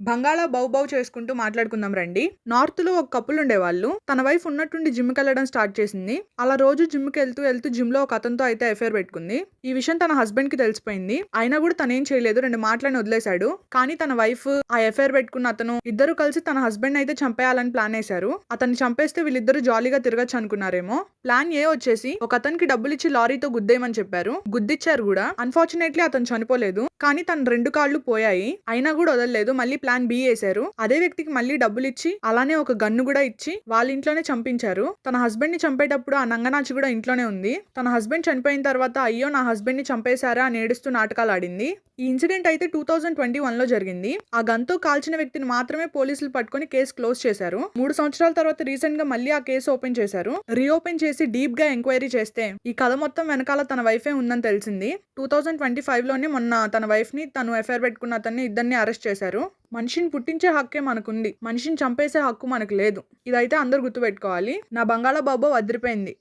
బంగాళా బౌ చేసుకుంటూ మాట్లాడుకుందాం రండి. నార్త్ లో ఒక కపుల్ ఉండేవాళ్ళు. తన వైఫ్ ఉన్నట్టుండి జిమ్ కి వెళ్ళడం స్టార్ట్ చేసింది. అలా రోజు జిమ్ కి వెళ్తూ జిమ్ లో ఒక అతనితో అయితే అఫేర్ పెట్టుకుంది. ఈ విషయం తన హస్బెండ్ కి తెలిసిపోయింది. అయినా కూడా తనేం చేయలేదు, 2 మాటలని వదిలేశాడు. కానీ తన వైఫ్, ఆ అఫేర్ పెట్టుకున్న అతను ఇద్దరు కలిసి తన హస్బెండ్ అయితే చంపేయాలని ప్లాన్ వేశారు. అతన్ని చంపేస్తే వీళ్ళిద్దరు జాలీగా తిరగచ్చు అనుకున్నారేమో. ప్లాన్ ఏ వచ్చేసి ఒక అతనికి డబ్బులు ఇచ్చి లారీతో గుద్దేయమని చెప్పారు. గుద్దిచ్చారు కూడా. అన్ఫార్చునేట్లీ అతను చనిపోలేదు. కానీ తన 2 కాళ్ళు పోయాయి. అయినా కూడా వదలలేదు. మళ్ళీ ప్లాన్ బి వేశారు. అదే వ్యక్తికి మళ్ళీ డబ్బులు ఇచ్చి అలానే ఒక గన్ను కూడా ఇచ్చి వాళ్ళ ఇంట్లోనే చంపించారు. తన హస్బెండ్ ని చంపేటప్పుడు ఆ నంగనాచి కూడా ఇంట్లోనే ఉంది. తన హస్బెండ్ చనిపోయిన తర్వాత అయ్యో నా హస్బెండ్ ని చంపేశారా అని ఏడుస్తూ నాటకాలు ఆడింది. ఈ ఇన్సిడెంట్ అయితే 2021 లో జరిగింది. ఆ గన్తో కాల్చిన వ్యక్తిని మాత్రమే పోలీసులు పట్టుకొని కేసు క్లోజ్ చేశారు. 3 సంవత్సరాల తర్వాత రీసెంట్ గా మళ్ళీ ఆ కేసు ఓపెన్ చేశారు. రీఓపెన్ చేసి డీప్ గా ఎంక్వైరీ చేస్తే ఈ కథ మొత్తం వెనకాల తన వైఫే ఉందని తెలిసింది. 2025 లోనే మొన్న తన వైఫ్ ని, తను అఫైర్ పెట్టుకున్న అతన్ని, ఇద్దరిని అరెస్ట్ చేశారు. మనిషిని పుట్టించే హక్కే మనకుంది, మనిషిని చంపేసే హక్కు మనకు లేదు. ఇదైతే అందరు గుర్తుపెట్టుకోవాలి. నా బంగాళా బాబు అదిరిపోయింది.